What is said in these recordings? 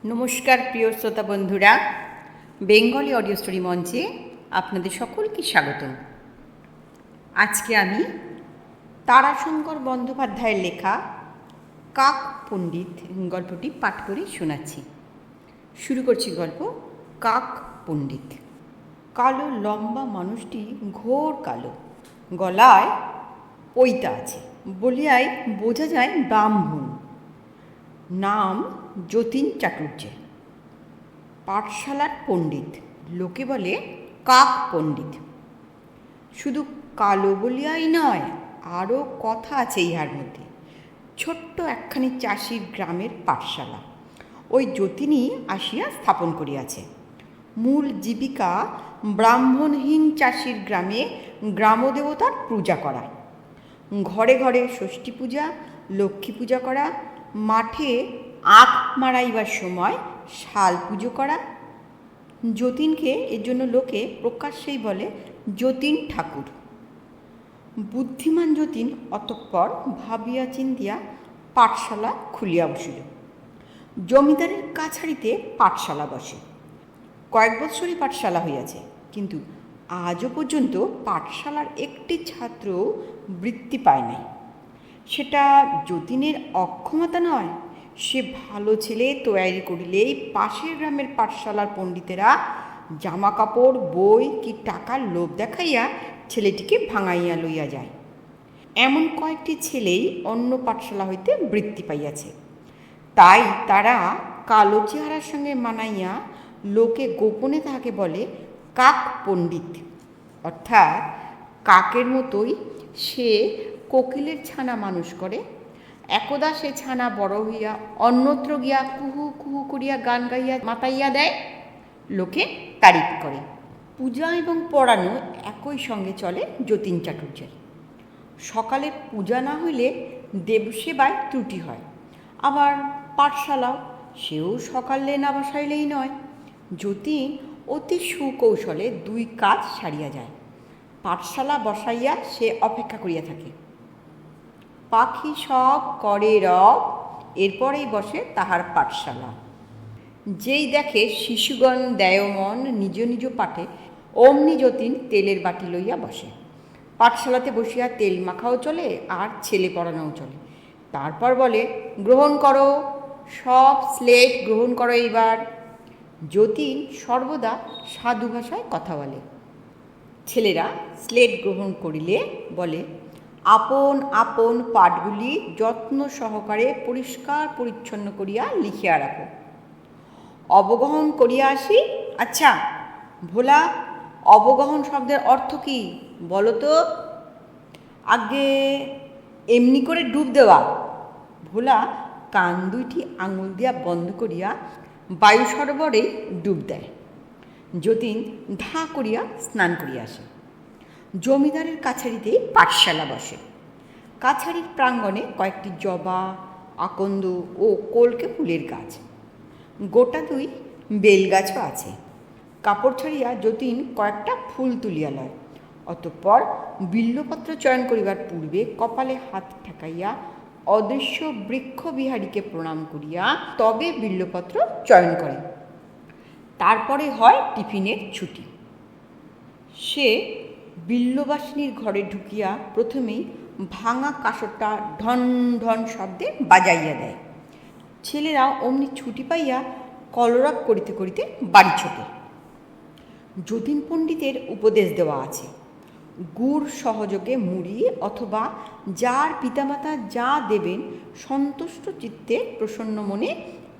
নমস্কার প্রিয় শ্রোতা বন্ধুরা, বেঙ্গলি অডিও স্টোরি মঞ্চে আপনাদের সকলকে স্বাগত। আজকে আমি তারাশঙ্কর বন্দ্যোপাধ্যায়ের লেখা কাক পণ্ডিত গল্পটি পাঠ করে শোনাচ্ছি। শুরু করছি গল্প কাক পণ্ডিত। কালো লম্বা মানুষটি ঘোর কালো, গলায় পৈতা আছে বলিয়াই বোঝা যায় ব্রাহ্মণ। নাম যতীন চাটুর্য, পাঠশালার পণ্ডিত, লোকে বলে কাক পণ্ডিত। শুধু কালো বলিয়াই নয়, আরও কথা আছে ইহার মধ্যে। ছোট্ট একখানি চাষির গ্রামের পাঠশালা ওই যতীনই আসিয়া স্থাপন করিয়াছে। মূল জীবিকা ব্রাহ্মণহীন চাষির গ্রামে গ্রামদেবতার পূজা করা, ঘরে ঘরে ষষ্ঠী পূজা, লক্ষ্মী পূজা করা, মাঠে আখ মারাইবার সময় শাল পুজো করা। যতীনকে এর জন্য লোকে প্রকাশ্যেই বলে যতীন ঠাকুর। বুদ্ধিমান যতীন অতঃপর ভাবিয়া চিন্তিয়া পাঠশালা খুলিয়া বসিল। জমিদারের কাছারিতে পাঠশালা বসে। কয়েক বৎসরই পাঠশালা হইয়াছে, কিন্তু আজও পর্যন্ত পাঠশালার একটি ছাত্র বৃত্তি পায় নাই। সেটা যতীনের অক্ষমতা নয়, সে ভালো ছেলে তৈরি করিলেই পাশের গ্রামের পাঠশালার পণ্ডিতেরা জামা কাপড়, বই কি টাকার লোভ দেখাইয়া ছেলেটিকে ভাঙাইয়া লইয়া যায়। এমন কয়েকটি ছেলেই অন্য পাঠশালা হইতে বৃত্তি পাইয়াছে। তাই তারা কালো চেহারার সঙ্গে মানাইয়া লোকে গোপনে তাহাকে বলে কাক পণ্ডিত। অর্থাৎ কাকের মতোই সে কোকিলের ছানা মানুষ করে। একদা সে ছানা বড় হইয়া অন্যত্র গিয়া কুহু কুহু করিয়া গান গাইয়া মাতাইয়া দেয়, লোকে তারিফ করে। পূজা এবং পড়ানো একই সঙ্গে চলে যতীন চাটুর্যের। সকালে পূজা না হইলে দেবসেবায় ত্রুটি হয়। আবার পাঠশালাও, সেও সকালে না বসাইলেই নয়। যতীন অতি সুকৌশলে দুই কাজ সারিয়া যায়। পাঠশালা বসাইয়া সে অপেক্ষা করিয়া থাকে। পাখি সব করে রব, এরপরেই বসে তাহার পাঠশালা। যেই দেখে শিশুগণ দেয়মন নিজ নিজ পাঠে, অমনি যতীন তেলের বাটি লইয়া বসে। পাঠশালাতে বসিয়া তেল মাখাও চলে, আর ছেলে পড়ানোও চলে। তারপর বলে, গ্রহণ করো, সব স্লেট গ্রহণ করো এইবার। যতীন সর্বদা সাধু ভাষায় কথা বলে। ছেলেরা স্লেট গ্রহণ করিলে বলে, আপন আপন পাঠগুলি যত্ন সহকারে পরিষ্কার পরিচ্ছন্ন করিয়া লিখিয়া রাখো। অবগাহন করিয়া আসি। আচ্ছা ভোলা, অবগাহন শব্দের অর্থ কি বলো তো? আগে এমনি করে ডুব দেওয়া। ভোলা কান দুইটি আঙুল দিয়া বন্ধ করিয়া বায়ু সরোবরে ডুব দেয়। যতীন ধা করিয়া স্নান করিয়া আসে। জমিদারের কাছারিতে পাঠশালা বসে। কাছারির প্রাঙ্গণে কয়েকটি জবা, আকন্দ ও কলকে ফুলের গাছ, গোটা দুই বেলগাছও আছে। কাপড় ছাড়িয়া যতীন কয়েকটা ফুল তুলিয়া লয়। অতঃপর বিল্বপত্র চয়ন করিবার পূর্বে কপালে হাত ঠেকাইয়া অদৃশ্য বৃক্ষবিহারীকে প্রণাম করিয়া তবে বিল্বপত্র চয়ন করে। তারপরে হয় টিফিনের ছুটি। সে বিল্ববাসিনীর ঘরে ঢুকিয়া প্রথমেই ভাঙা কাঁসরটা ঢন ঢন শব্দে বাজাইয়া দেয়। ছেলেরা অমনি ছুটি পাইয়া কলরব করিতে করিতে বাড়ি ছোটে। যতীন পণ্ডিতের উপদেশ দেওয়া আছে, গুড় সহযোগে মুড়ি অথবা যার পিতামাতা যা দেবেন সন্তুষ্ট চিত্তে প্রসন্ন মনে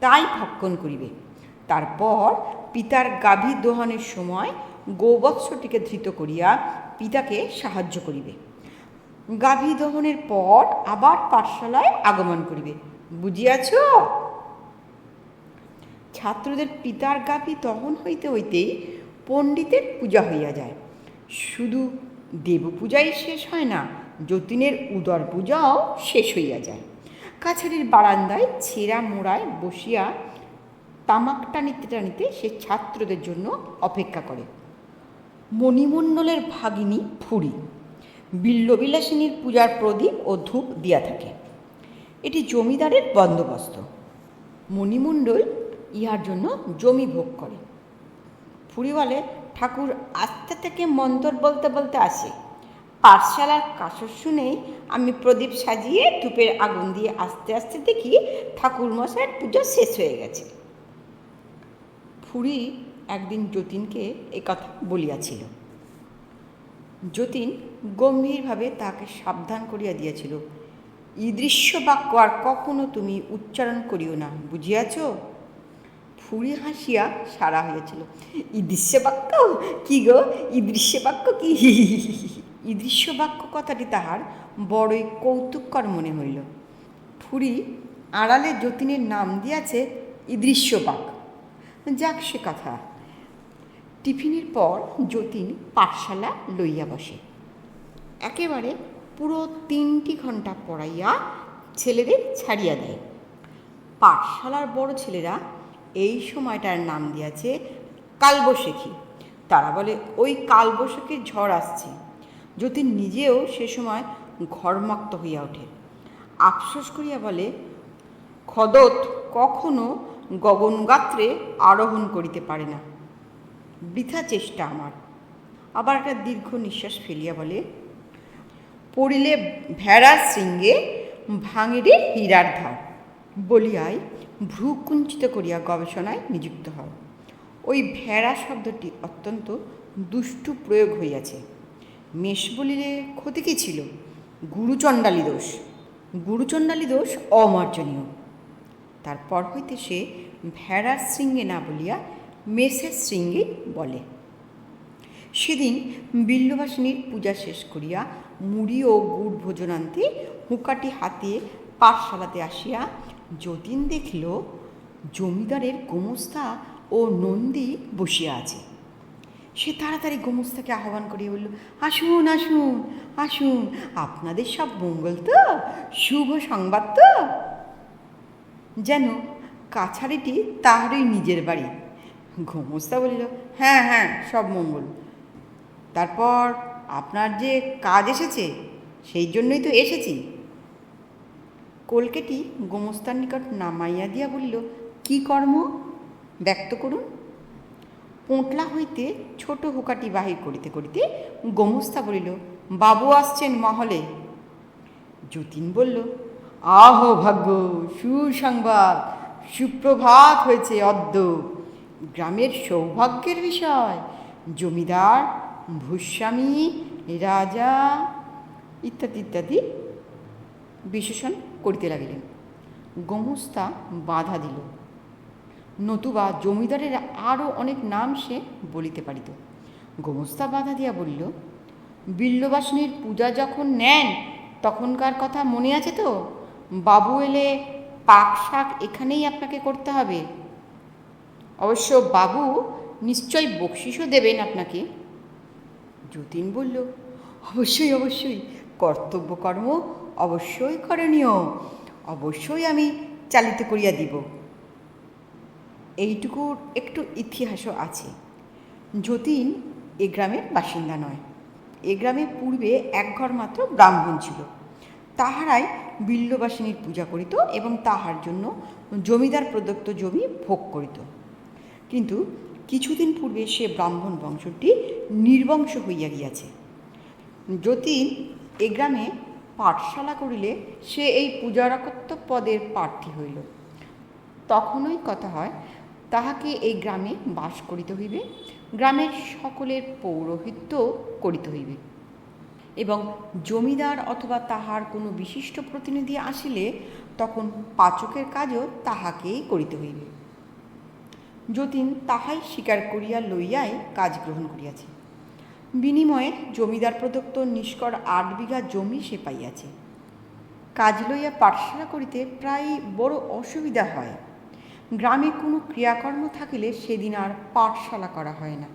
তাই ভক্ষণ করিবে। তারপর পিতার গাভী দোহনের সময় গোবৎসটিকে ধৃত করিয়া পিতাকে সাহায্য করিবে। গাভী দহনের পর আবার পাঠশালায় আগমন করিবে। বুঝিয়াছ? ছাত্রদের পিতার গাভী দহন হইতে হইতেই পণ্ডিতের পূজা হইয়া যায়। শুধু দেবপূজাই শেষ হয় না, যতীনের উদর পূজাও শেষ হইয়া যায়। কাছারির বারান্দায় ছেঁড়া মোড়ায় বসিয়া তামাক টানিতে টানিতে সে ছাত্রদের জন্য অপেক্ষা করে। মণিমণ্ডলের ভাগিনী ফুরি বিল্ববিলাসিনীর পূজার প্রদীপ ও ধূপ দিয়া থাকে। এটি জমিদারের বন্দোবস্ত। মণিমণ্ডল ইহার জন্য জমি ভোগ করে। ফুরি বলে, ঠাকুর আস্তে থেকে মন্তর বলতে বলতে আসে। পাঠশালার কাসর শুনেই আমি প্রদীপ সাজিয়ে ধূপের আগুন দিয়ে আস্তে আস্তে দেখি ঠাকুর মশাইয়ের পুজো শেষ হয়ে গেছে। ফুরি একদিন যতীনকে একথা বলিয়াছিল। যতীন গম্ভীরভাবে তাকে সাবধান করিয়া দিয়াছিল, ঈদৃশ্য বাক্য আর কখনো তুমি উচ্চারণ করিও না, বুঝিয়াছ? ফুরি হাসিয়া সারা হইয়াছিল, ঈদৃশ্য বাক্য কি গো, ঈদৃশ্য বাক্য কি? ঈদৃশ্য বাক্য কথাটি তাহার বড়ই কৌতুককর মনে হইল। ফুরি আড়ালে যতীনের নাম দিয়াছে ঈদৃশ্য বাক্য। যাক সে কথা। টিফিনের পর যতীন পাঠশালা লইয়া বসে। একেবারে পুরো 3 ঘণ্টা পড়াইয়া ছেলেদের ছাড়িয়া দেয়। পাঠশালার বড় ছেলেরা এই সময়টার নাম দিয়াছে কালবৈশাখী। তারা বলে ওই কালবৈশাখীর ঝড় আসছে। যতীন নিজেও সে সময় ঘর্মাক্ত হইয়া ওঠে। আফসোস করিয়া বলে, খদত কখনো গগনগাত্রে আরোহণ করিতে পারে না, বৃথা চেষ্টা আমার। আবার একটা দীর্ঘ নিঃশ্বাস ফেলিয়া বলে, পড়িলে ভেড়ার শৃঙ্গে ভাঙিরে হীরার ধার, বলিয়াই ভ্রু কুঞ্চিত করিয়া গবেষণায় নিযুক্ত হও। ওই ভেড়া শব্দটি অত্যন্ত দুষ্টু প্রয়োগ হইয়াছে। মেষ বলিলে ক্ষতি কী ছিল? গুরুচণ্ডালী দোষ। গুরুচণ্ডালী দোষ অমার্জনীয়। তারপর হইতে সে ভেড়ার শৃঙ্গে না বলিয়া মেষের শৃঙ্গে বলে। সেদিন বিল্ববাসিনীর পূজা শেষ করিয়া মুড়ি ও গুড় ভোজনান্তে হুঁকাটি হাতে পাঠশালাতে আসিয়া যতীন দেখিল জমিদারের গোমস্তা ও নন্দী বসিয়া আছে। সে তাড়াতাড়ি গোমস্তাকে আহ্বান করিয়া বলল, আসুন আসুন আসুন, আপনাদের সব মঙ্গল তো, শুভ সংবাদ তো। যেন কাছারিটি তাহারই নিজের বাড়ি। গোমস্তা বলিল, হ্যাঁ হ্যাঁ, সব মঙ্গল। তারপর আপনার যে কাজ এসেছে, সেই জন্যই তো এসেছি। কলকেটি গোমস্তার নিকট নামাইয়া দিয়া বলিল, কি কর্ম ব্যক্ত করুন। পোঁটলা হইতে ছোট হুকাটি বাহির করিতে করিতে গোমস্তা বলিল, বাবু আসছেন মহলে। যতীন বলল, আহ ভাগ্য, সুসংবাদ, সুপ্রভাত হয়েছে অদ্য। গ্রামের সৌভাগ্যের বিষয়, জমিদার, ভূস্বামী, রাজা ইত্যাদি ইত্যাদি বিশেষণ করিতে লাগিলেন। গোমস্তা বাধা দিল, নতুবা জমিদারের আরও অনেক নাম সে বলিতে পারিত। গোমস্তা বাধা দিয়া বলিল, বিল্ববাসিনীর পূজা যখন নেন তখনকার কথা মনে আছে তো? বাবু এলে পাক শাক এখানেই আপনাকে করতে হবে। অবশ্য বাবু নিশ্চয় বকশিসও দেবেন আপনাকে। যতীন বলল, অবশ্যই অবশ্যই, কর্তব্য কর্ম অবশ্যই করণীয়, অবশ্যই আমি চালিত করিয়া দিব। এইটুকুর একটু ইতিহাসও আছে। যতীন এ গ্রামের বাসিন্দা নয়। এ গ্রামে পূর্বে এক ঘর মাত্র ব্রাহ্মণ ছিল। তাহারাই বিল্ববাসিনীর পূজা করিত এবং তাহার জন্য জমিদার প্রদত্ত জমি ভোগ করিত। কিন্তু কিছুদিন পূর্বে সে ব্রাহ্মণ বংশটি নির্বংশ হইয়া গিয়াছে। যতীন এ গ্রামে পাঠশালা করিলে সে এই পূজারকত্ব পদের প্রার্থী হইল। তখনই কথা হয়, তাহাকে এই গ্রামে বাস করিতে হইবে, গ্রামের সকলের পৌরোহিত্য করিতে হইবে এবং জমিদার অথবা তাহার কোনো বিশিষ্ট প্রতিনিধি আসিলে তখন পাচকের কাজও তাহাকেই করিতে হইবে। যতীন তাহাই স্বীকার করিয়া লইয়াই কাজ গ্রহণ করিয়াছে। বিনিময়ে জমিদার প্রদত্ত নিষ্কর 8 বিঘা জমি সে পাইয়াছে। কাজ লইয়া পাঠশালা করিতে প্রায় বড় অসুবিধা হয়। গ্রামে কোনো ক্রিয়াকর্ম থাকিলে সেদিন আর পাঠশালা করা হয় না,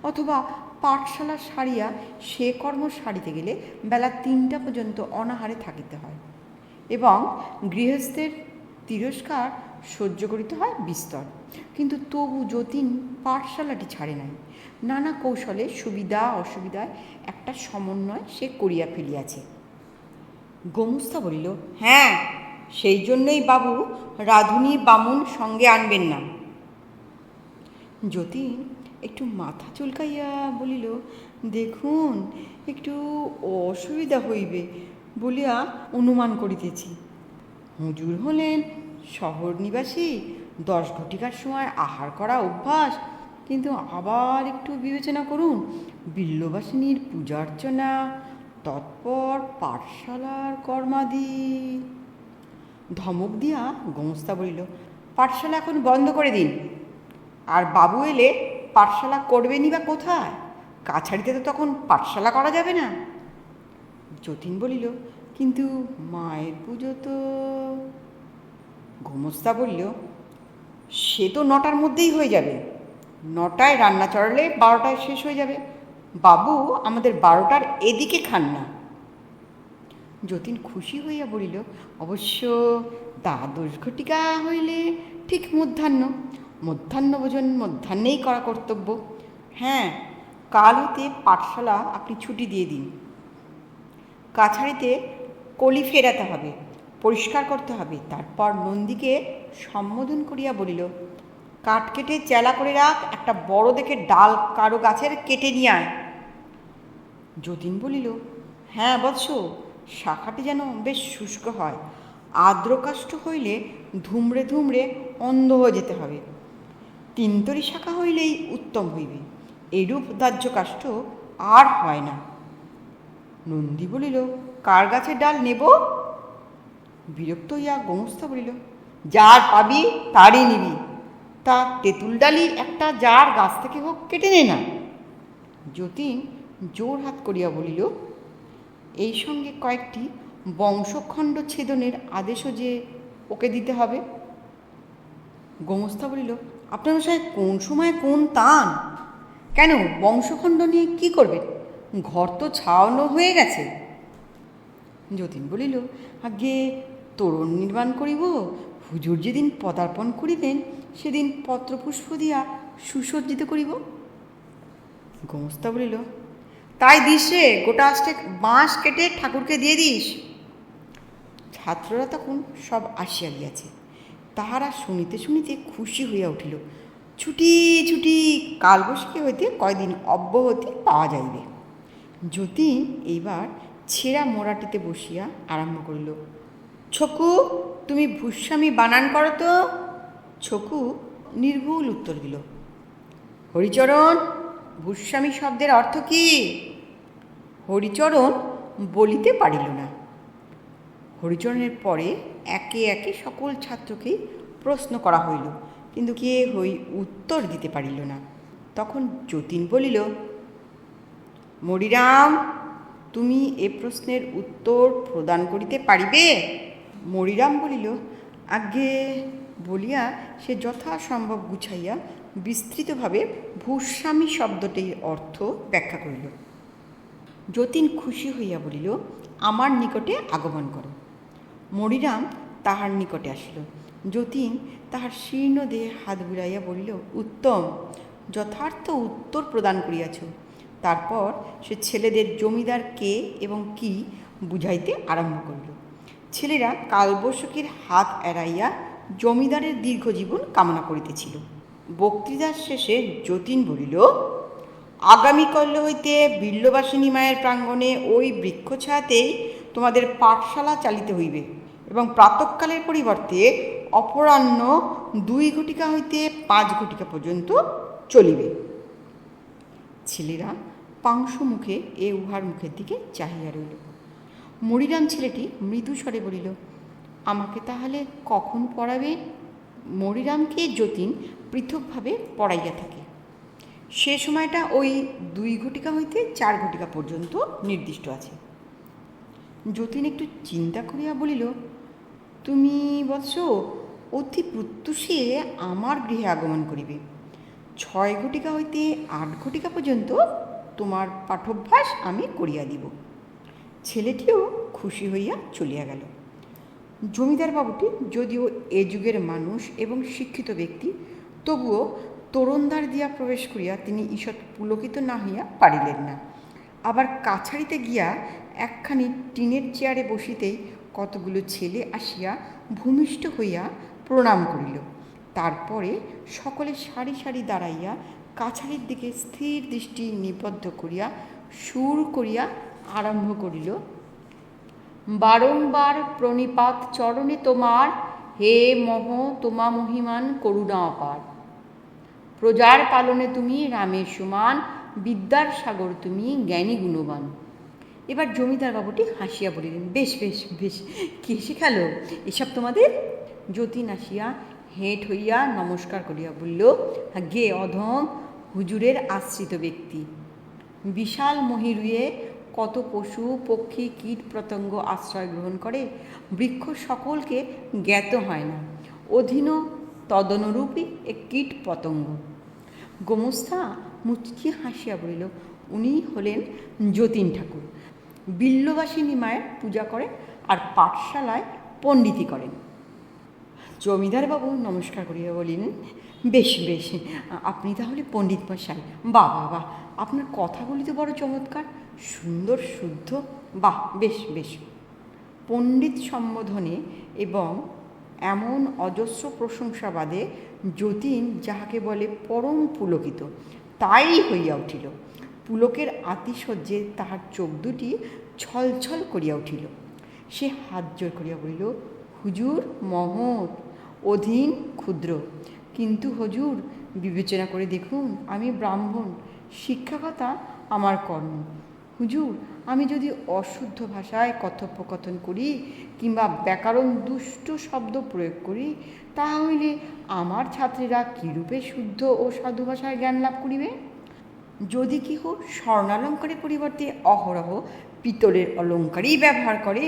অথবা পাঠশালা সারিয়া সে কর্ম সারিতে গেলে বেলা 3টা পর্যন্ত অনাহারে থাকিতে হয় এবং গৃহস্থের তিরস্কার সহ্য করিতে হয় বিস্তর। কিন্তু তবু যতীন পাঠশালাটি ছাড়ে নাই। নানা কৌশলে সুবিধা অসুবিধায় একটা সমন্বয় সে করিয়া ফেলিয়াছে। গোমস্তা বলিল, হ্যাঁ, সেই জন্যই বাবু রাঁধুনি বামুন সঙ্গে আনবেন না। যতীন একটু মাথা চুলকাইয়া বলিল, দেখুন, একটু অসুবিধা হইবে বলিয়া অনুমান করিতেছি। হুজুর হলেন শহর নিবাসী, 10 ঘটিকার সময় আহার করা অভ্যাস, কিন্তু আবার একটু বিবেচনা করুন, বিল্ববাসিনীর পূজার্চনা, তৎপর পাঠশালার কর্মাদি। ধমক দিয়া গোমস্তা বলিল, পাঠশালা এখন বন্ধ করে দিন, আর বাবু এলে পাঠশালা করবেনই বা কোথায়? কাছারিতে তো তখন পাঠশালা করা যাবে না। যতীন বলিল, কিন্তু মায়ের পুজো তো। গোমস্তা বলল, সে তো 9টার মধ্যেই হয়ে যাবে। 9টায় রান্না চড়ালে 12টায় শেষ হয়ে যাবে। বাবু আমাদের 12টার এদিকে খান না। যতীন খুশি হইয়া বলিল, অবশ্য 12 ঘটিকা হইলে ঠিক মধ্যাহ্ন ভোজন মধ্যাহ্নেই করা কর্তব্য। হ্যাঁ, কাল হইতে পাঠশালা আপনি ছুটি দিয়ে দিন। কাছারিতে কলি ফেরাতে হবে, পরিষ্কার করতে হবে। তারপর নন্দীকে সম্বোধন করিয়া বলিল, কাঠ কেটে চেলা করে রাখ, একটা বড় দেখে ডাল কারো গাছের কেটে নিয়ে আয়। যতীন বলিল, হ্যাঁ বৎস, শাখাটি যেন বেশ শুষ্ক হয়, আর্দ্রকাষ্ঠ হইলে ধুমড়ে ধুমড়ে অন্ধ হয়ে যেতে হবে। 3 শাখা হইলেই উত্তম হইবে, এরূপ দাহ্য কাষ্ঠ আর হয় না। নন্দী বলিল, কার গাছের ডাল নেব? বিরক্ত হইয়া গোমস্তা বলিল, যার পাবি তারই নিবি। তা তেঁতুল ডালি একটা যার গাছ থেকে হোক কেটে নে না। যতীন জোর হাত করিয়া বলিল, এই সঙ্গে কয়েকটি বংশখণ্ড ছেদনের আদেশও যে ওকে দিতে হবে। গোমস্তা বলিল, আপনার মশাই কোন সময় কোন তান? কেন, বংশখণ্ড নিয়ে কী করবেন? ঘর তো ছাওয়ানো হয়ে গেছে। যতীন বলিল, আগে তোরণ নির্মাণ করিব, হুজুর যেদিন পদার্পণ করিবেন সেদিন পত্রপুষ্প দিয়া সুসজ্জিত করিব। গোমস্তা বলিল, তাই দিস রে, গোটা 8 বাঁশ কেটে ঠাকুরকে দিয়ে দিস। ছাত্ররা তখন সব আসিয়া গিয়াছে। তাহারা শুনিতে শুনিতে খুশি হইয়া উঠিল। ছুটি ছুটি, কালবৈশাখী হইতে কয়দিন অব্যাহতি পাওয়া যাইবে। যতীন এইবার ছেঁড়া মোড়াটিতে বসিয়া আরম্ভ করিল, ছকু, তুমি ভূস্বামী বানান করো তো। ছকু নির্ভুল উত্তর দিল, হরিচরণ, ভূস্বামী শব্দের অর্থ কী? হরিচরণ বলিতে পারিল না। হরিচরণের পরে একে একে সকল ছাত্রকেই প্রশ্ন করা হইল, কিন্তু কে উত্তর দিতে পারিল না। তখন যতীন বলিল, মরিরাম, তুমি এ প্রশ্নের উত্তর প্রদান করিতে পারিবে? মরিরাম বলিল, আজ্ঞে, বলিয়া সে যথাসম্ভব গুছাইয়া বিস্তৃতভাবে ভূস্বামী শব্দটির অর্থ ব্যাখ্যা করিল। যতীন খুশি হইয়া বলিল, আমার নিকটে আগমন করো। মরিরাম তাহার নিকটে আসিল। যতীন তাহার শীর্ণ দেহে হাত বুলাইয়া বলিল, উত্তম, যথার্থ উত্তর প্রদান করিয়াছ। তারপর সে ছেলেদের জমিদার কে এবং কি বুঝাইতে আরম্ভ করিল। ছেলেরা কালবৈশাখীর হাত এড়াইয়া জমিদারের দীর্ঘজীবন কামনা করিতেছিল। বক্তৃতার শেষে যতীন বলিল, আগামীকাল হইতে বিল্ববাসিনী মায়ের প্রাঙ্গণে ওই বৃক্ষছায়াতেই তোমাদের পাঠশালা চালিতে হইবে, এবং প্রাতঃকালের পরিবর্তে অপরাহ্ন 2 ঘটিকা হইতে 5 ঘটিকা পর্যন্ত চলিবে। ছেলেরা পাংশু মুখে উহার মুখের দিকে চাহিয়া রইল। মরিরাম ছেলেটি মৃদু স্বরে বলিল, আমাকে তাহলে কখন পড়াবে? মরিরামকে যতীন পৃথকভাবে পড়াইয়া থাকে। সে সময়টা ওই 2 ঘটিকা হইতে 4 ঘটিকা পর্যন্ত নির্দিষ্ট আছে। যতীন একটু চিন্তা করিয়া বলিল, তুমি বৎস অতি প্রত্যুষে আমার গৃহে আগমন করিবে। 6 ঘটিকা হইতে 8 ঘটিকা পর্যন্ত তোমার পাঠভ্যাস আমি করিয়া দিব। ছেলেটিও খুশি হইয়া চলিয়া গেল। জমিদার বাবুটি যদিও এ যুগের মানুষ এবং শিক্ষিত ব্যক্তি, তবুও তোরণদ্বার দিয়া প্রবেশ করিয়া তিনি ঈষৎ পুলকিত না হইয়া পারিলেন না। আবার কাছারিতে গিয়া একখানি টিনের চেয়ারে বসিতেই কতগুলো ছেলে আসিয়া ভূমিষ্ঠ হইয়া প্রণাম করিল। তারপরে সকলে সারি সারি দাঁড়াইয়া কাছারির দিকে স্থির দৃষ্টি নিবদ্ধ করিয়া সুর করিয়া আরম্ভ করিল, বারংবার প্রণিপাত চরণে তোমার, হে মহ তোমা মহিমান করুণা অপার। প্রজার পালনে তুমি রামের সমান, বিদ্যার সাগর তুমি জ্ঞানী গুণবান। এবার জমিদার বাবুটি হাসিয়া বলিলেন, বেশ বেশ বেশ, কে শেখালো এসব তোমাদের? যতীন আসিয়া হেঁট হইয়া নমস্কার করিয়া বলল, গে অধম, হুজুরের আশ্রিত ব্যক্তি। বিশাল মহিরুহে কত পশু পক্ষী কীট পতঙ্গ আশ্রয় গ্রহণ করে, বৃক্ষ সকলকে জ্ঞাত হয় না, অধীন তদনুরূপী এক কীট পতঙ্গ। গোমস্থা মুচকি হাসিয়া বলিল, উনি হলেন যতীন ঠাকুর, বিল্লবাসিনী মায়ের পূজা করেন আর পাঠশালায় পণ্ডিতি করেন। জমিদারবাবু নমস্কার করিয়া বলিলেন, বেশ বেশ, আপনি তাহলে পণ্ডিত মশাই, বাহ বাহ বাহ, আপনার কথাগুলি তো বড় চমৎকার, সুন্দর শুদ্ধ, বাহ বেশ বেশ। পণ্ডিত সম্বোধনে এবং এমন অজস্র প্রশংসাবাদে যতীন যাহাকে বলে পরম পুলকিত, তাই হইয়া উঠিল। পুলকের আতিশয্যে তাহার চোখ দুটি ছলছল করিয়া উঠিল। সে হাত জোর করিয়া বলিল, হুজুর মহৎ, অধীন ক্ষুদ্র, কিন্তু হুজুর বিবেচনা করে দেখুন, আমি ব্রাহ্মণ, শিক্ষাকতা আমার কর্ম। হুজুর, আমি যদি অশুদ্ধ ভাষায় কথোপকথন করি কিংবা ব্যাকরণ দুষ্ট শব্দ প্রয়োগ করি, তাহলে আমার ছাত্রীরা কীরূপে শুদ্ধ ও সাধু ভাষায় জ্ঞান লাভ করিবে? যদি কেহ স্বর্ণালঙ্কারের পরিবর্তে অহরহ পিতলের অলঙ্কারই ব্যবহার করে,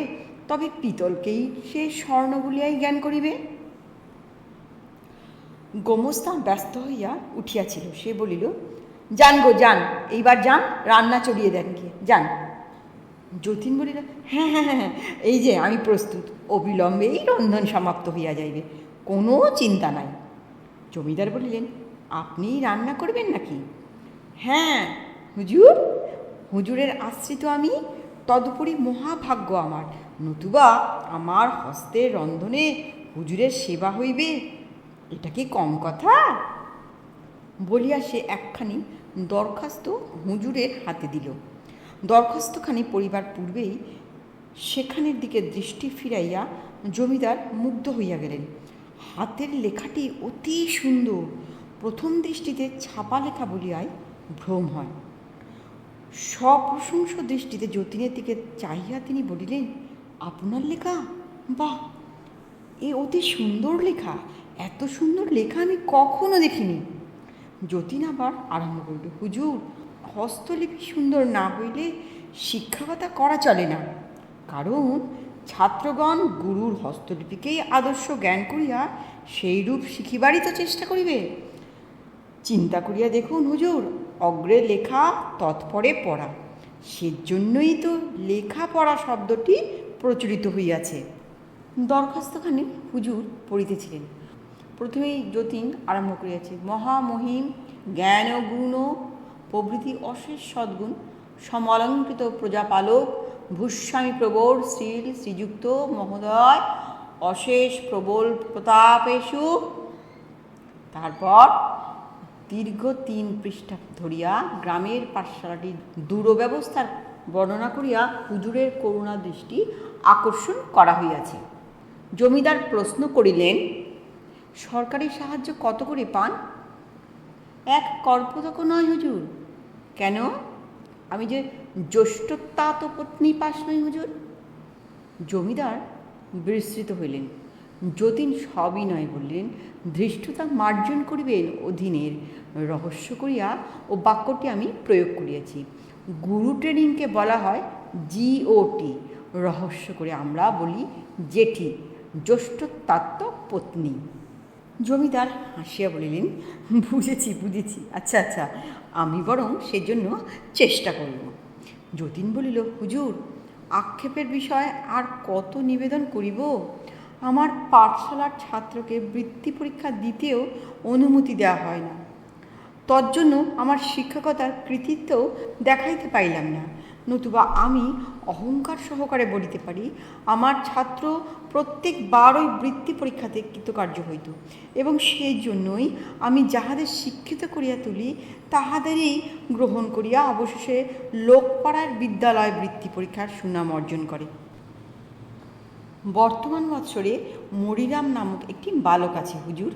তবে পিতলকেই সে স্বর্ণ বলিয়াই জ্ঞান করিবে। গোমস্তা ব্যস্ত হইয়া উঠিয়াছিল। সে বলিল, যান গো যান, এইবার যান, রান্না চড়িয়ে দেন গিয়ে, যান। যতীন বলিল, হ্যাঁ হ্যাঁ হ্যাঁ, এই যে আমি প্রস্তুত, অবিলম্বেই রন্ধন সমাপ্ত হইয়া যাইবে, কোনো চিন্তা নাই। জমিদার বলিলেন, আপনিই রান্না করবেন নাকি? হ্যাঁ হুজুর, হুজুরের আশ্রিত আমি, তদুপরি মহাভাগ্য আমার, নতুবা আমার হস্তের রন্ধনে হুজুরের সেবা হইবে, এটা কি কম কথা? বলিয়া সে একখানি দরখাস্ত হুজুরের হাতে দিল। দরখাস্তখানি পড়িবার পূর্বেই সেখানের দিকে দৃষ্টি ফিরাইয়া জমিদার মুগ্ধ হইয়া গেলেন। হাতের লেখাটি অতি সুন্দর, প্রথম দৃষ্টিতে ছাপা লেখা বলিয়াই ভ্রম হয়। সপ্রশংস দৃষ্টিতে যতীনের দিকে চাহিয়া তিনি বলিলেন, আপনার লেখা? বাহ, এ অতি সুন্দর লেখা, এত সুন্দর লেখা আমি কখনো দেখিনি। যতীন আবার আরম্ভ করিল, হুজুর, হস্তলিপি সুন্দর না হইলে শিক্ষকতা করা চলে না, কারণ ছাত্রগণ গুরুর হস্তলিপিকেই আদর্শ জ্ঞান করিয়া সেই রূপ শিখিবারই তো চেষ্টা করিবে। চিন্তা করিয়া দেখুন হুজুর, অগ্রে লেখা তৎপরে পড়া, সেজন্যই তো লেখা পড়া শব্দটি প্রচলিত হইয়াছে। দরখাস্তখানি হুজুর পড়িতেছিলেন। প্রথমেই যতীন আরম্ভ করিয়াছে, মহামহিম জ্ঞান গুণ প্রভৃতি অশেষ সদ্গুণ সমলঙ্কৃত প্রজাপালক ভূস্বামী প্রবর শ্রীল শ্রীযুক্ত মহোদয় অশেষ প্রবল প্রতাপেষু। তারপর দীর্ঘ 3 পৃষ্ঠা ধরিয়া গ্রামের পাঠশালাটির দুরব্যবস্থার বর্ণনা করিয়া হুজুরের করুণা দৃষ্টি আকর্ষণ করা হইয়াছে। জমিদার প্রশ্ন করিলেন, সরকারি সাহায্য কত করে পান? 1 কর্পতক নয় হুজুর। কেন? আমি যে জ্যেষ্ঠতাত পত্নী পাস নই হুজুর। জমিদার বিস্মৃত হইলেন। যতীন সবিনয় বললেন, ধৃষ্টতা মার্জন করিবেন অধীনের রহস্য করিয়া ও বাক্যটি আমি প্রয়োগ করিয়াছি। গুরু ট্রেনিংকে বলা হয় GOT, রহস্য করে আমরা বলি জেঠি, জ্যেষ্ঠতাত পত্নী। জমিদার হাসিয়া বলিলেন, বুঝেছি বুঝেছি, আচ্ছা আচ্ছা, আমি বরং সেজন্য চেষ্টা করব। যতীন বলিল, হুজুর, আক্ষেপের বিষয় আর কত নিবেদন করিব? আমার পাঠশালার ছাত্রকে বৃত্তি পরীক্ষা দিতেও অনুমতি দেওয়া হয় না। তজ্জন্য আমার শিক্ষকতার কৃতিত্বও দেখাইতে পাইলাম না। নতুবা আমি অহংকার সহকারে বলিতে পারি, আমার ছাত্র প্রত্যেকবারই বৃত্তি পরীক্ষাতে কৃতকার্য হইত, এবং সেই জন্যই আমি যাহাদের শিক্ষিত করিয়া তুলি তাহাদেরই গ্রহণ করিয়া অবশেষে লোকপাড়ার বিদ্যালয় বৃত্তি পরীক্ষার সুনাম অর্জন করে। বর্তমান বৎসরে মরিরাম নামক একটি বালক আছে হুজুর,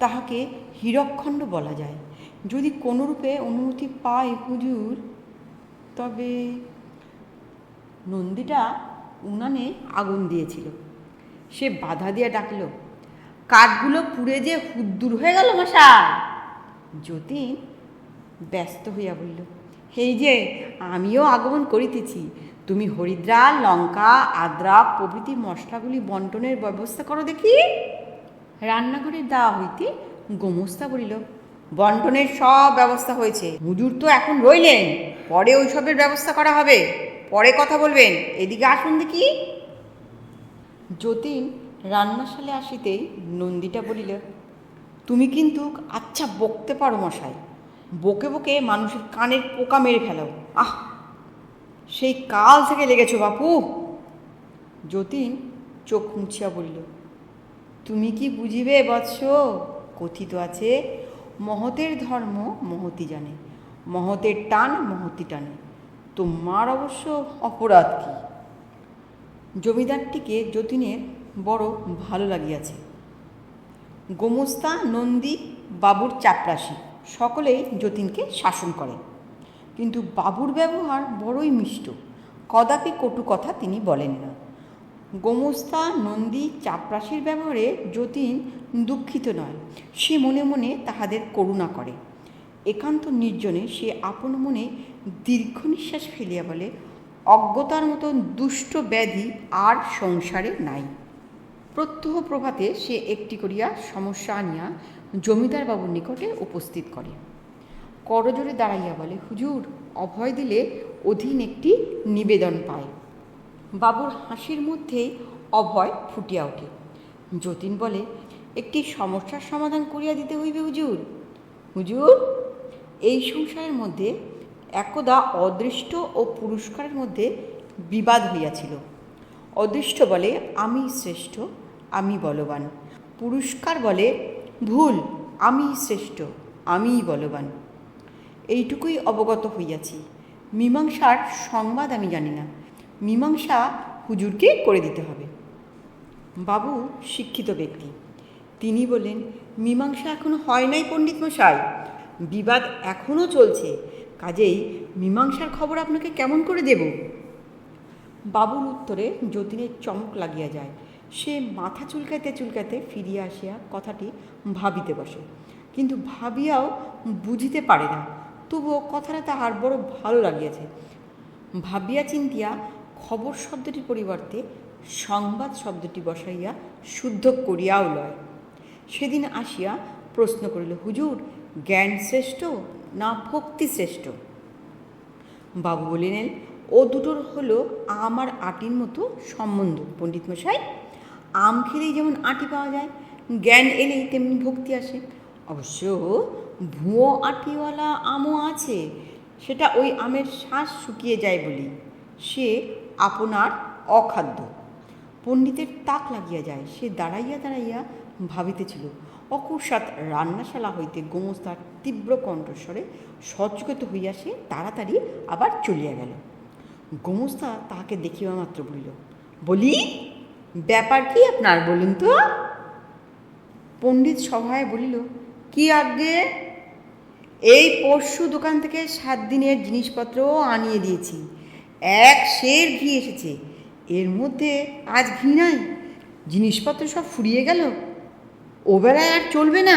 তাহাকে হীরকখণ্ড বলা যায়। যদি কোনোরূপে অনুমতি পায় হুজুর, তবে নন্দীটা উনানে আগুন দিয়েছিল। সে বাধা দিয়া ডাকল, কাঠগুলো পুড়ে যে হুদ্দুর হয়ে গেল মশাই। যতীন ব্যস্ত হইয়া বলিল, এই যে আমিও আগমন করিতেছি, তুমি হরিদ্রা, লঙ্কা, আদ্রা প্রভৃতি মশলাগুলি বন্টনের ব্যবস্থা করো দেখি। রান্নাঘরের দাওয়া হইতে গোমস্তা বলিল, বন্টনের সব ব্যবস্থা হয়েছে, হুজুর তো এখন রইলেন, পরে ওইসবের ব্যবস্থা করা হবে, পরে কথা বলবেন, এদিকে আসুন দেখি। যতীন রান্নাশালে আসিতেই নন্দীটা বলিল, তুমি কিন্তু আচ্ছা বকতে পারো মশাই, বকে বকে মানুষের কানের পোকা মেরে ফেলো। আহ, সেই কাল থেকে লেগেছ বাপু। যতীন চোখ মুছিয়া বলিল, তুমি কি বুঝিবে বৎস, কথিত আছে, মহতের ধর্ম মহতি জানে, মহতের টান মহতি টানে, তোমার অবশ্য অপরাধ কি? জমিদারটিকে যতীনের বড় ভালো লাগিয়াছে। গোমস্তা, নন্দী, বাবুর চাপরাশি সকলেই যতীনকে শাসন করে, কিন্তু বাবুর ব্যবহার বড়ই মিষ্ট, কদাপি কটু কথা তিনি বলেন না। গোমস্তা, নন্দী, চাপরাশির ব্যবহারে যতীন দুঃখিত নয়, সে মনে মনে তাহাদের করুণা করে। একান্ত নির্জনে সে আপন মনে দীর্ঘ নিঃশ্বাস ফেলিয়া বলে, অজ্ঞতার মতন দুষ্ট ব্যাধি আর সংসারে নাই। প্রত্যহ প্রভাতে সে একটি করিয়া সমস্যা আনিয়া জমিদার বাবুর নিকটে উপস্থিত করে। করজোড়ে দাঁড়াইয়া বলে, হুজুর, অভয় দিলে অধীন একটি নিবেদন পায়। বাবুর হাসির মধ্যেই অভয় ফুটিয়া ওঠে। যতীন বলে, একটি সমস্যার সমাধান করিয়া দিতে হইবে হুজুর। হুজুর, এই সংসারের মধ্যে একদা অদৃষ্ট ও পুরস্কারের মধ্যে বিবাদ হইয়াছিল। অদৃষ্ট বলে আমি শ্রেষ্ঠ, আমি বলবান। পুরস্কার বলে ভুল, আমি শ্রেষ্ঠ, আমিই বলবান। এইটুকুই অবগত হইয়াছি, মীমাংসার সংবাদ আমি জানি না, মীমাংসা হুজুরকে করে দিতে হবে। বাবু শিক্ষিত ব্যক্তি, তিনি বলেন, মীমাংসা এখনো হয় নাই পণ্ডিত মশাই, বিবাদ এখনও চলছে, কাজেই মীমাংসার খবর আপনাকে কেমন করে দেব? বাবুর উত্তরে যতীনের চমক লাগিয়া যায়। সে মাথা চুলকাইতে চুলকাইতে ফিরিয়া আসিয়া কথাটি ভাবিতে বসে, কিন্তু ভাবিয়াও বুঝিতে পারে না। তবুও কথাটা তাহার বড় ভালো লাগিয়াছে। ভাবিয়া চিন্তিয়া খবর শব্দটির পরিবর্তে সংবাদ শব্দটি বসাইয়া শুদ্ধ করিয়াও লয়। সেদিন আসিয়া প্রশ্ন করিল, হুজুর, জ্ঞান শ্রেষ্ঠ না ভক্তি শ্রেষ্ঠ? বাবু বলিলেন, ও দুটোর হলো আম আর আটির মতো সম্বন্ধ পণ্ডিত মশাই। আম খেলেই যেমন আটি পাওয়া যায়, জ্ঞান এলেই তেমনি ভক্তি আসে। অবশ্য ভুয়ো আটিওয়ালা আমও আছে, সেটা ওই আমের শ্বাস শুকিয়ে যায় বলি, সে আপনার অখাদ্য। পণ্ডিতের তাক লাগিয়া যায়। সে দাঁড়াইয়া দাঁড়াইয়া ভাবিতেছিল। অকস্মাৎ রান্নাশালা হইতে গোমস্তার তীব্র কণ্ঠস্বরে সচকিত হইয়া সে তাড়াতাড়ি আবার চলিয়া গেল। গোমস্তা তাহাকে দেখিবা মাত্র বলিল, বলি, ব্যাপার কি আপনার বলুন তো? পণ্ডিত সভায় বলিল, কি আজ্ঞে? এই পরশু দোকান থেকে 7 দিনের জিনিসপত্র আনিয়ে দিয়েছি, 1 সের ঘি এসেছে, এর মধ্যে আজ ঘি নাই, জিনিসপত্র সব ফুরিয়ে গেল, ও বেলায় আর চলবে না,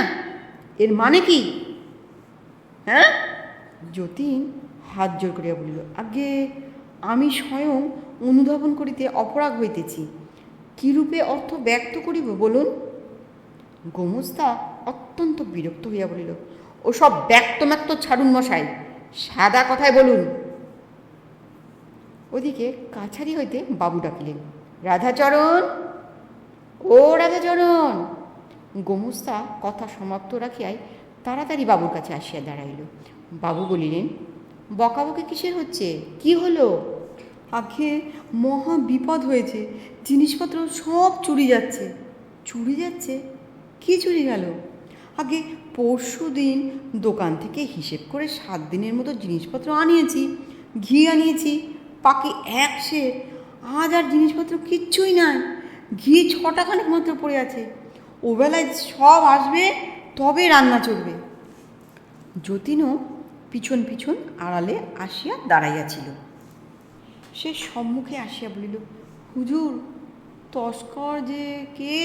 এর মানে কি? হ্যাঁ? যতীন হাত জোর করিয়া বলিল, আজ্ঞে, আমি স্বয়ং অনুধাবন করিতে অপরাগ হইতেছি, কিরূপে অর্থ ব্যক্ত করিব বলুন? গোমস্তা অত্যন্ত বিরক্ত হইয়া বলিল, ও সব ব্যক্ত ছাড়ুন মশাই, সাদা কথায় বলুন। ওদিকে কাছারি হইতে বাবু ডাকিলেন, রাধাচরণ, ও রাধাচরণ। গোমস্তা কথা সমাপ্ত রাখিয়াই তাড়াতাড়ি বাবুর কাছে আসিয়া দাঁড়াইল। বাবু বলিলেন, বকাবকি কিসের হচ্ছে? কি হলো? আগে মহা বিপদ হয়েছে, জিনিসপত্র সব চুরি যাচ্ছে। চুরি যাচ্ছে? কি চুরি গেল? আগে পরশু দিন দোকান থেকে হিসেব করে 7 দিনের মতো জিনিসপত্র আনিয়েছি, ঘি আনিয়েছি পাকে 1 সের। আজ আর জিনিসপত্র কিচ্ছুই নাই, ঘি 6টা খানেক মাত্র পড়ে আছে। ওবেলায় সব আসবে তবে রান্না চলবে। যতীনও পিছন পিছন আড়ালে আসিয়া দাঁড়াইয়াছিল। সে সম্মুখে আসিয়া বলিল, হুজুর, তস্কর যে কে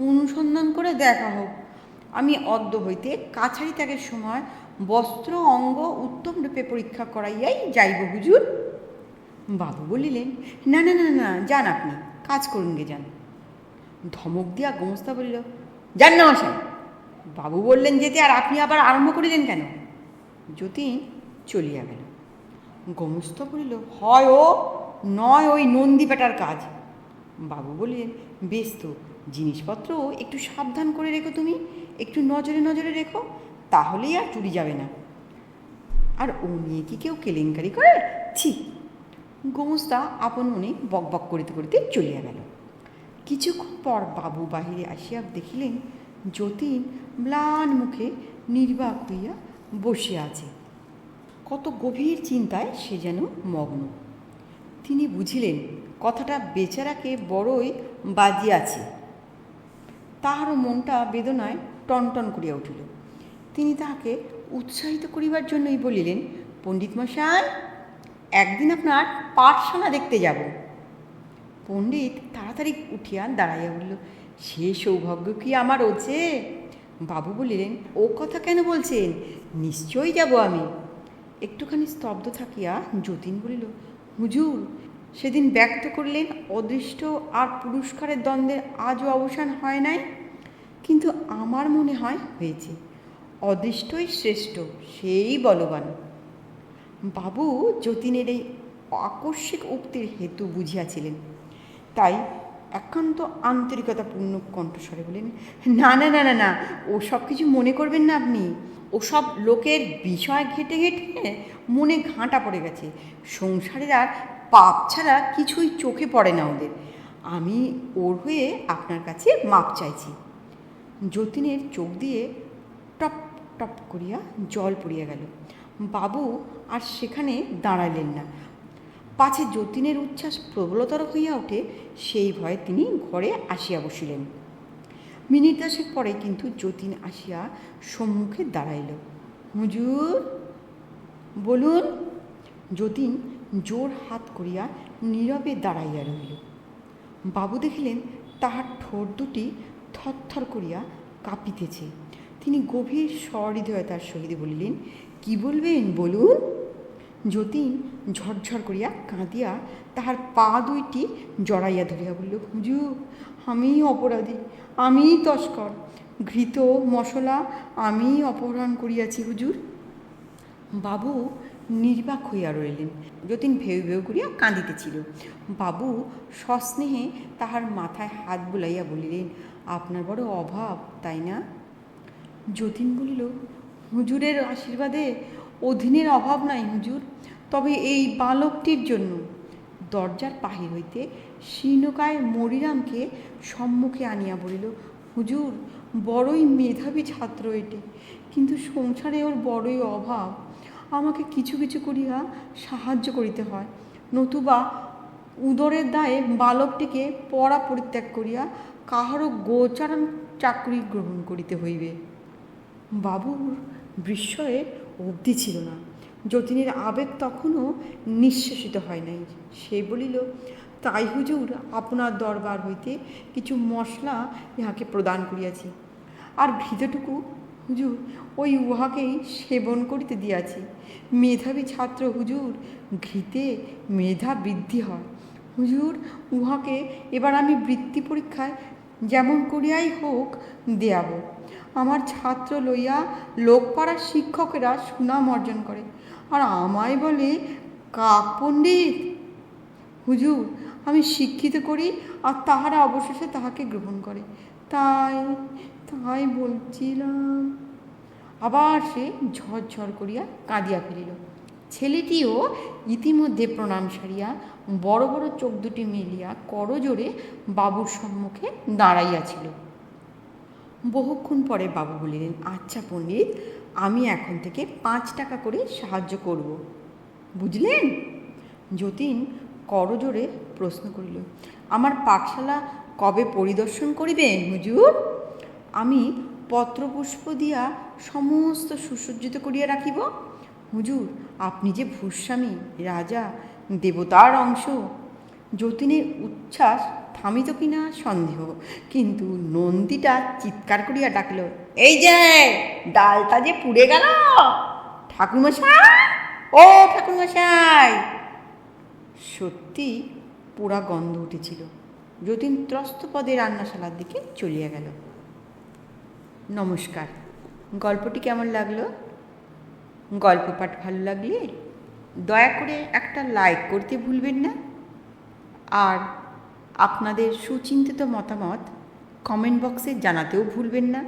অনুসন্ধান করে দেখা হোক। আমি অদ্য হইতে কাছারি ত্যাগের সময় বস্ত্র অঙ্গ উত্তম রূপে পরীক্ষা করাইয়াই যাইব হুজুর। বাবু বলিলেন, না না না না, যান, আপনি কাজ করুন গে, যান। ধমক দিয়া গোমস্তা বলিল, যান না মশাই। বাবু বললেন যেতে, আর আপনি আবার আরম্ভ করিলেন কেন? যতীন চলিয়া গেল। গোমস্তা বলিল, হয় ও নয় ওই নন্দী পেটার কাজ। বাবু বললেন, বেশ তো, জিনিসপত্র একটু সাবধান করে রেখো, তুমি একটু নজরে নজরে রেখো, তাহলেই আর চুরি যাবে না। আর ও নিয়ে কি কেউ কেলেঙ্কারি করে? ছি! গোমস্তা আপন মনে বকবক করিতে করিতে চলিয়া গেল। কিছুক্ষণ পর বাবু বাহিরে আসিয়া দেখিলেন যতীন ম্লান মুখে নির্বাক হইয়া বসিয়া আছে। কত গভীর চিন্তায় সে যেন মগ্ন। তিনি বুঝিলেন কথাটা বেচারাকে বড়ই বাজিয়াছে। তাহারও মনটা বেদনায় টনটন করিয়া উঠিল। তিনি তাহাকে উৎসাহিত করিবার জন্যই বলিলেন, পণ্ডিত মশাই, একদিন আপনার পাঠশালা দেখতে যাব। পণ্ডিত তাড়াতাড়ি উঠিয়া দাঁড়াইয়া বলিল, সে সৌভাগ্য কি আমার হচ্ছে? বাবু বলিলেন, ও কথা কেন বলছেন, নিশ্চয়ই যাব আমি। একটুখানি স্তব্ধ থাকিয়া যতীন বলিল, হুজুর, সেদিন ব্যক্ত করলেন অদৃষ্ট আর পুরস্কারের দ্বন্দ্বের আজও অবসান হয় নাই, কিন্তু আমার মনে হয় হয়েছে। অদৃষ্টই শ্রেষ্ঠ, সেই বলবান। বাবু যতীনের এই আকস্মিক উক্তির হেতু বুঝিয়াছিলেন, তাই একান্ত আন্তরিকতাপূর্ণ কণ্ঠস্বরে বলেন, না না না না না, ও সব কিছু মনে করবেন না আপনি। ওসব লোকের বিষয় ঘেঁটে ঘেঁটে মনে ঘাঁটা পড়ে গেছে। সংসারের আর পাপ ছাড়া কিছুই চোখে পড়ে না ওদের। আমি ওর হয়ে আপনার কাছে মাপ চাইছি। যতীনের চোখ দিয়ে টপ টপ করিয়া জল পড়িয়া গেল। বাবু আর সেখানে দাঁড়াইলেন না। পাছে যতীনের উচ্ছ্বাস প্রবলতর হইয়া ওঠে, সেই ভয়ে তিনি ঘরে আসিয়া বসিলেন। মিনিট 10 পরে কিন্তু যতীন আসিয়া সম্মুখে দাঁড়াইল। হুজুর, বলুন। যতীন জোর হাত করিয়া নীরবে দাঁড়াইয়া রহিল। বাবু দেখিলেন তাহার ঠোঁট দুটি থরথর করিয়া কাঁপিতেছে। তিনি গভীর সহৃদয়তার সহিত বলিলেন, কি বলবেন, বলুন। যতীন ঝরঝর করিয়া কাঁদিয়া তাহার পা দুইটি জড়াইয়া ধরিয়া বলিল, হুজুর, আমিই অপরাধী, আমিই তস্কর। ঘৃত মশলা আমিই অপহরণ করিয়াছি হুজুর। বাবু নির্বাক হইয়া রইলেন। যতীন ভেউ ভেউ করিয়া কাঁদিতেছিল। বাবু সস্নেহে তাহার মাথায় হাত বুলাইয়া বলিলেন, আপনার বড় অভাব, তাই না? যতীন বলিল, হুজুরের আশীর্বাদে অধীনের অভাব নাই হুজুর, তবে এই বালকটির জন্য। দরজার বাহির হইতে শীর্ণকায় মরিরামকে সম্মুখে আনিয়া বলিল, হুজুর, বড়ই মেধাবী ছাত্র এটি, কিন্তু সংসারে ওর বড়ই অভাব। আমাকে কিছু কিছু করিয়া সাহায্য করিতে হয়, নতুবা উদরের দায়ে বালকটিকে পড়া পরিত্যাগ করিয়া কাহারও গোচারণ চাকরি গ্রহণ করিতে হইবে। বাবুর বিস্ময়ে অবধি ছিল না। যতীনের আবেগ তখনও নিঃশেষিত হয় নাই। সে বলিল, তাই হুজুর, আপনার দরবার হইতে কিছু মশলা ইহাকে প্রদান করিয়াছি, আর ঘৃতটুকু হুজুর ওই উহাকেই সেবন করিতে দিয়াছি। মেধাবী ছাত্র হুজুর, ঘৃতে মেধা বৃদ্ধি হয়। হুজুর, উহাকে এবার আমি বৃত্তি পরীক্ষায় যেমন করিয়াই হোক দেয়াব। আমার ছাত্র লইয়া লোকপাড়ার শিক্ষকেরা সুনাম অর্জন করে, আর আমায় বলে কাক পণ্ডিত। হুজুর, আমি শিক্ষিত করি, আর তাহারা অবশেষে তাহাকে গ্রহণ করে। তাই তাই বলছিলাম। আবার সে ঝরঝর করিয়া কাঁদিয়া ফেলিল। ছেলেটিও ইতিমধ্যে প্রণাম সারিয়া বড় বড় চোখ দুটি মেলিয়া করজোড়ে বাবুর সম্মুখে দাঁড়াইয়াছিল। বহুক্ষণ পরে বাবু বলিলেন, আচ্ছা পণ্ডিত, আমি এখন থেকে 5 টাকা করে সাহায্য করব, বুঝলেন? যতীন করজোড়ে প্রশ্ন করিল, আমার পাঠশালা কবে পরিদর্শন করিবেন হুজুর? আমি পত্রপুষ্প দিয়া সমস্ত সুসজ্জিত করিয়া রাখিব। হুজুর, আপনি যে ভূস্বামী, রাজা, দেবতার অংশ। যতীনের উচ্ছ্বাস থামিত কিনা সন্দেহ, কিন্তু নন্দীটা চিৎকার করিয়া ডাকিল, এই যে ডালটা যে পুড়ে গেল! ঠাকুরমশাই, ও ঠাকুরমশাই! সত্যি পোড়া গন্ধ উঠেছিল। যতীন ত্রস্ত পদে রান্নাশালার দিকে চলিয়া গেল। নমস্কার। গল্পটি কেমন লাগলো? গল্প পাঠ ভালো লাগলে দয়া করে একটা লাইক করতে ভুলবেন না, আর আপনাদের সুচিন্তিত মতামত কমেন্ট বক্সে জানাতেও ভুলবেন না।